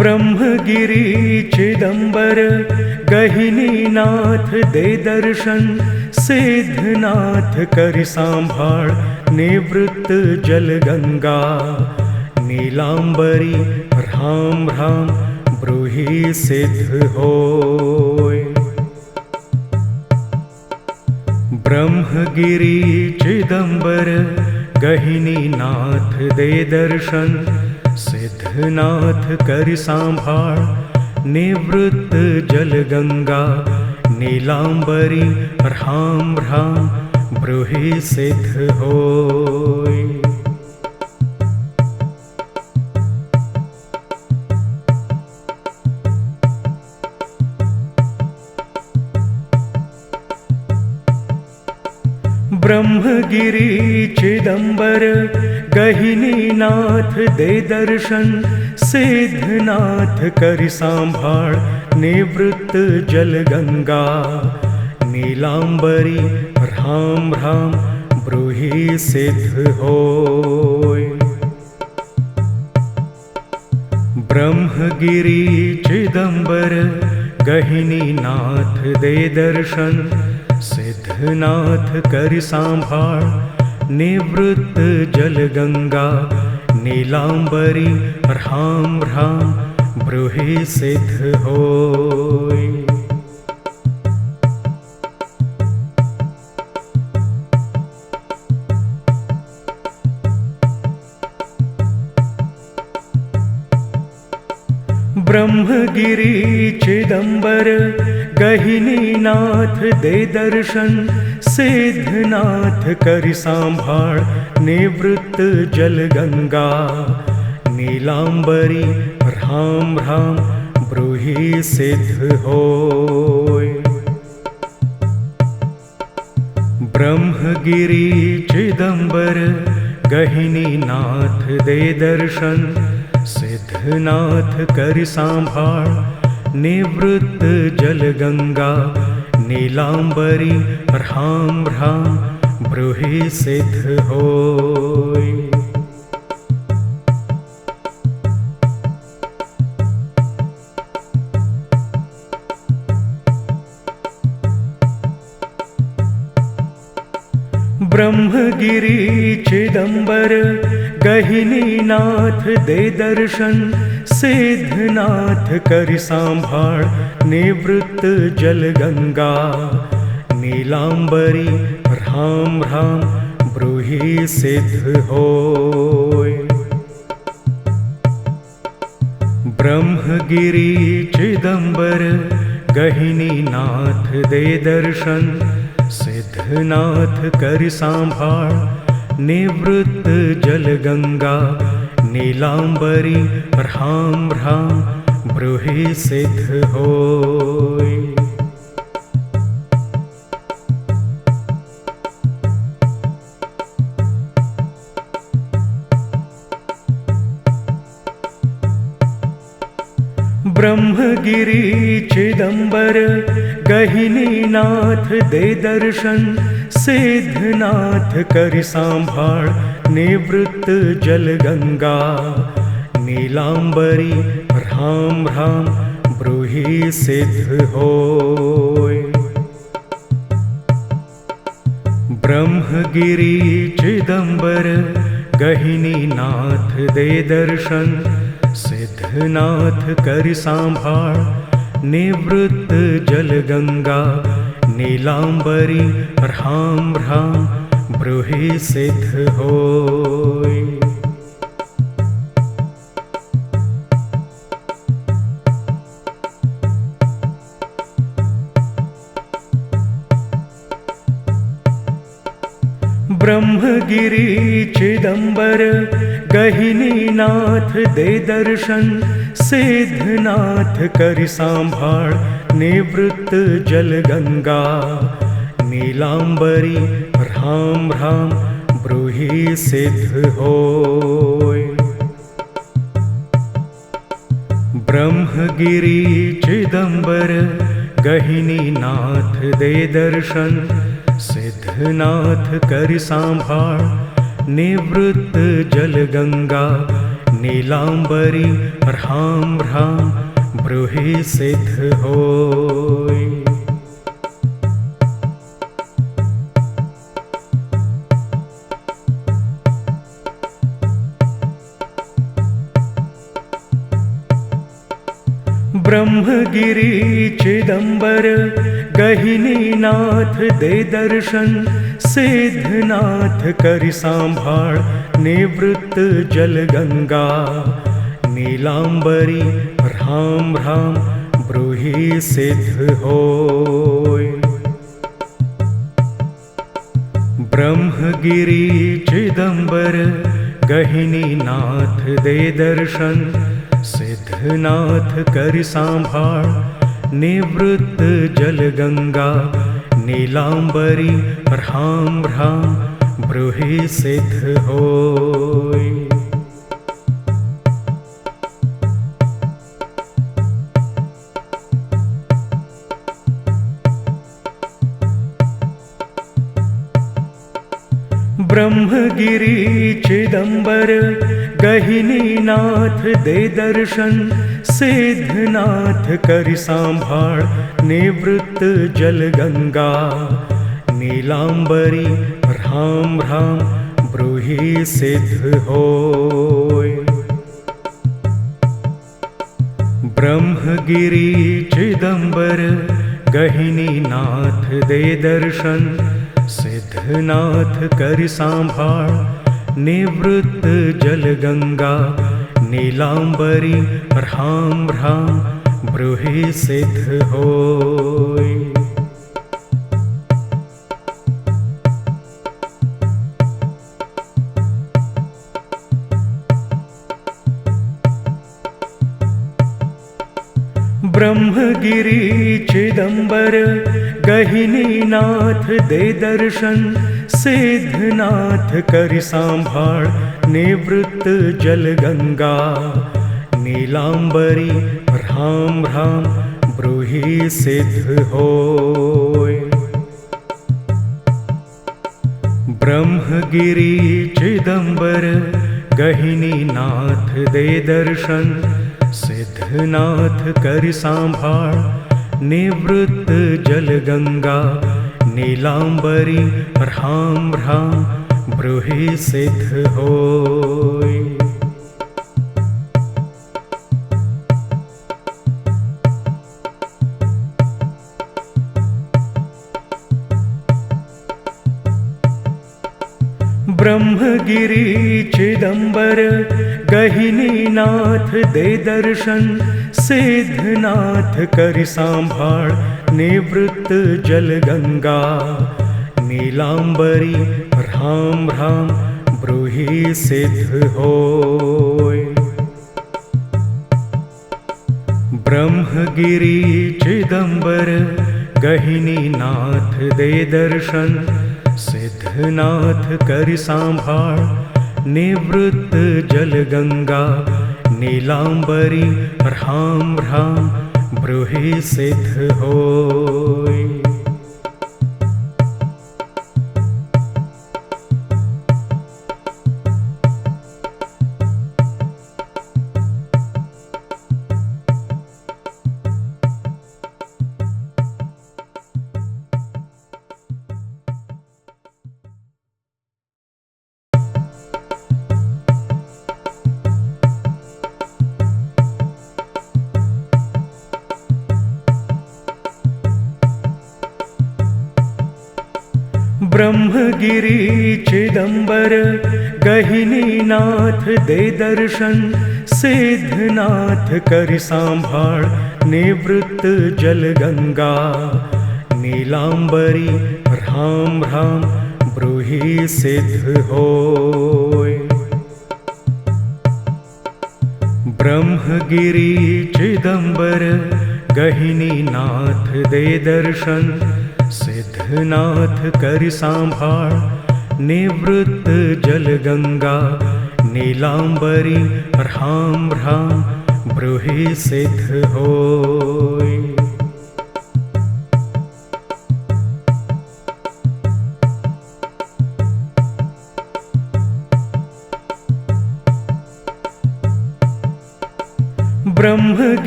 ब्रह्मगिरी चिदंबर गहिनीनाथ दे दर्शन, सिद्धनाथ करि सांभाळ निवृत्त जल गंगा। नीलांबरी राम राम ब्रूहि सिद्ध होय। ब्रह्मगिरी चिदंबर गहिनीनाथ दे दर्शन, सिद्धनाथ करि सांभाळ निवृत्त जल गंगा। नीलांबरी राम राम ब्रूहि सिद्ध होय। ब्रह्मगिरी चिदंबर गहिनीनाथ दे दर्शन, सिद्धनाथ करि सांभाळ निवृत्त जल गंगा। नीलांबरी राम राम ब्रूहि सिद्ध होय। ब्रह्मगिरी चिदंबर गहिनीनाथ दे दर्शन, सिद्धनाथ करि सांभाळ निवृत्त जल गंगा। नीलांबरी राम राम ब्रूहि सिद्ध होय। ब्रह्मगिरी चिदंबर गहिनीनाथ दे दर्शन, सिद्धनाथ करि सांभाळ निवृत्त जल गंगा। नीलांबरी राम राम ब्रूहि सिद्ध होय। ब्रह्मगिरी चिदंबर गहिनीनाथ दे दर्शन, सिद्धनाथ करि सांभाळ निवृत्त जल गंगा। नीलांबरी राम राम ब्रूहि सिद्ध होय। ब्रह्मगिरी चिदंबर गहिनीनाथ दे दर्शन, सिद्धनाथ करि सांभाळ निवृत्त जल गंगा। नीलांबरी राम राम ब्रूहि सिद्ध होय। ब्रह्मगिरी चिदंबर गहिनीनाथ दे दर्शन, सिद्धनाथ करि सांभाळ निवृत्त जल गंगा। नीलांबरी राम राम ब्रूहि सिद्ध होय। ब्रह्मगिरी चिदंबर गहिनीनाथ दे दर्शन, सिद्धनाथ करि सांभाळ निवृत्त जल गंगा। नीलांबरी राम राम ब्रूहि सिद्ध होय। ब्रह्मगिरी चिदंबर गहिनीनाथ दे दर्शन, सिद्धनाथ करि सांभाळ निवृत्त जल गंगा। नीलांबरी राम राम ब्रूहि सिद्ध होय। ब्रह्मगिरी चिदंबर गहिनीनाथ दे दर्शन, सिद्धनाथ करि सांभाळ निवृत्त जल गंगा। नीलांबरी राम राम ब्रूहि सिद्ध होय। ब्रह्मगिरी चिदंबर गहिनीनाथ दे दर्शन, सिद्धनाथ करि सांभाळ निवृत्त जल गंगा। नीलांबरी ह्रां ह्रां ब्रूहि सिद्ध होय। ब्रह्मगिरि चिदंबर गहिनीनाथ दे दर्शन, सिद्धनाथ करि सांभाळ निवृत्त जल गंगा। नीलांबरी ह्रां ह्रां ब्रूहि सिद्ध होय। ब्रह्मगिरि चिदंबर गहिनीनाथ दे दर्शन, सिद्धनाथ करि सांभाळ निवृत्त जल गंगा। नीलांबरी ह्रां ह्रां ब्रूहि सिद्ध होय। ब्रह्मगिरि चिदंबर गहिनीनाथ दे दर्शन, सिद्धनाथ करि सांभाळ निवृत्त जल गंगा। नीलांबरी ह्रां ह्रां ब्रूहि सिद्ध होय। ब्रह्मगिरि चिदंबर गहिनीनाथ दे दर्शन, सिद्धनाथ करि सांभाळ निवृत्त जल गंगा। नीलांबरी ह्रां ह्रां ब्रूहि सिद्ध होय। ब्रह्मगिरि चिदंबर गहिनीनाथ दे दर्शन, सिद्धनाथ करि सांभाळ निवृत्त जल गंगा। नीलांबरी ह्रां ह्रां ब्रूहि सिद्ध होय। ब्रह्मगिरि चिदंबर गहिनीनाथ दे दर्शन, सिद्धनाथ करि सांभाळ निवृत्त जल गंगा। नीलांबरी ह्रां ह्रां ब्रूहि सिद्ध होय। ब्रह्मगिरि चिदंबर गहिनीनाथ दे दर्शन, सिद्धनाथ करि सांभाळ निवृत्त जल गंगा। नीलांबरी ह्रां ह्रां ब्रूहि सिद्ध होय। ब्रह्मगिरि चिदंबर गहिनीनाथ दे दर्शन, सिद्धनाथ करि सांभाळ निवृत्त जल गंगा। नीलांबरी ह्रां ह्रां ब्रूहि सिद्ध होय। ब्रह्मगिरि चिदंबर गहिनीनाथ दे दर्शन, सिद्धनाथ करि सांभाळ निवृत्त जल गंगा। नीलांबरी ह्रां ह्रां ब्रूहि सिद्ध होय। ब्रह्मगिरि चिदंबर गहिनीनाथ दे दर्शन, सिद्धनाथ करि सांभाळ निवृत्त जल गंगा। नीलांबरी ह्रां ह्रां ब्रूहि सिद्ध होय।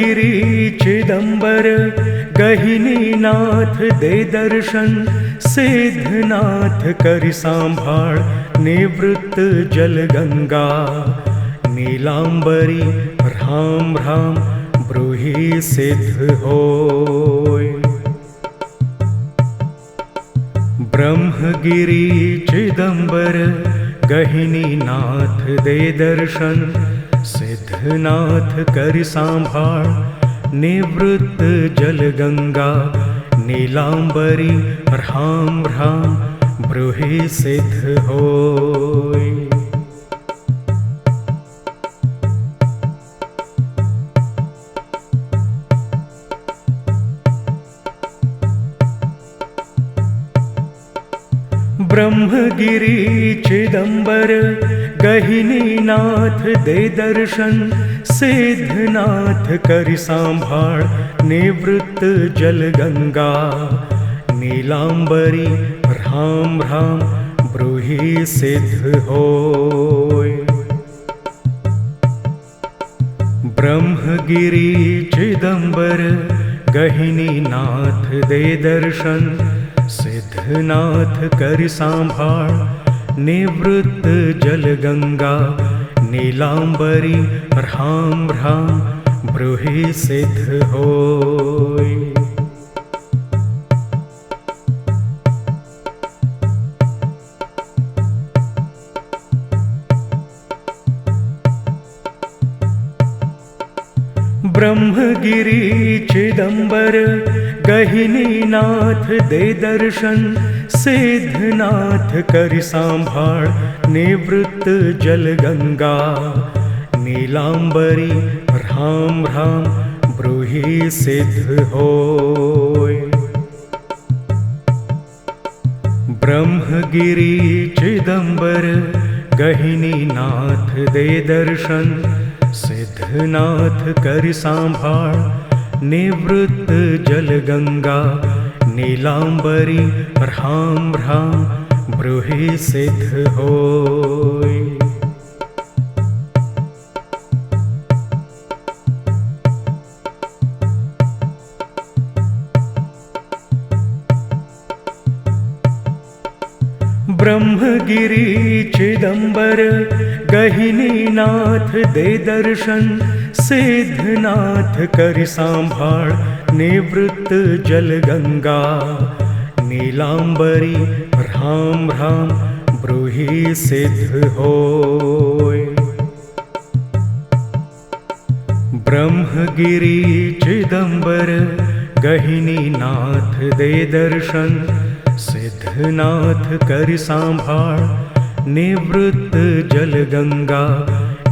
ब्रह्मगिरि चिदंबर गहिनीनाथ दे दर्शन सिद्धनाथ करि सांभाळ निवृत्त जल गंगा नीलांबरी राम राम ब्रूहि सिद्ध होय। ब्रह्मगिरि चिदंबर गहिनीनाथ दे दर्शन सिद्धनाथ करि सांभाळ निवृत्त जल गंगा नीलांबरी राम राम ब्रूहि सिद्ध होय। ब्रह्मगिरि चिदंबर गहिनीनाथ दे दर्शन सिद्धनाथ करि सांभाळ निवृत्त जल गंगा नीलांबरी राम राम ब्रूहि सिद्ध होय। ब्रह्मगिरि चिदंबर गहिनीनाथ दे दर्शन सिद्धनाथ करि सांभाळ निवृत्त जल गंगा नीलांबरी राम राम ब्रूहि सिद्ध होय। ब्रह्मगिरि चिदंबर गहिनीनाथ दे दर्शन सिद्धनाथ करि सांभाळ निवृत्त जल गंगा नीलांबरी राम राम ब्रूहि सिद्ध होय। ब्रह्मगिरि चिदंबर गहिनीनाथ दे दर्शन सिद्धनाथ करि सांभाळ निवृत्त जल गंगा नीलांबरी राम राम ब्रूहि सिद्ध होय। ब्रह्मगिरि चिदंबर गहिनीनाथ दे दर्शन सिद्धनाथ करि सांभाळ निवृत्त जल गंगा नीलांबरी राम राम ब्रूहि सिद्ध होय। ब्रह्मगिरि चिदंबर गहिनीनाथ दे दर्शन सिद्धनाथ करि सांभाळ निवृत्त जल गंगा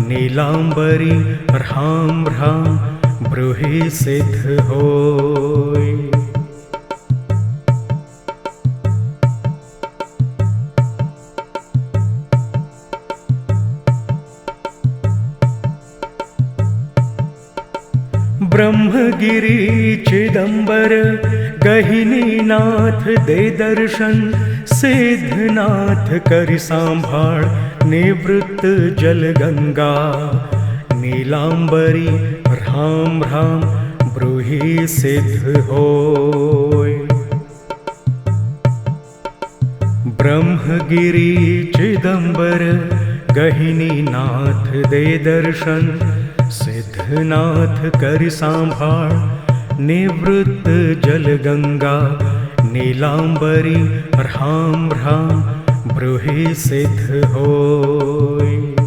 नीलांबरी राम राम ब्रूहि सिद्ध होय। ब्रह्मगिरि चिदंबर गहिनीनाथ दे दर्शन सिद्धनाथ करि सांभाळ निवृत्त जल गंगा नीलांबरी राम राम ब्रूहि सिद्ध होय। ब्रह्मगिरि चिदंबर गहिनीनाथ दे दर्शन सिद्धनाथ करि सांभाळ निवृत्त जल गंगा नीलांबरी राम राम ब्रूहि सिद्ध होय।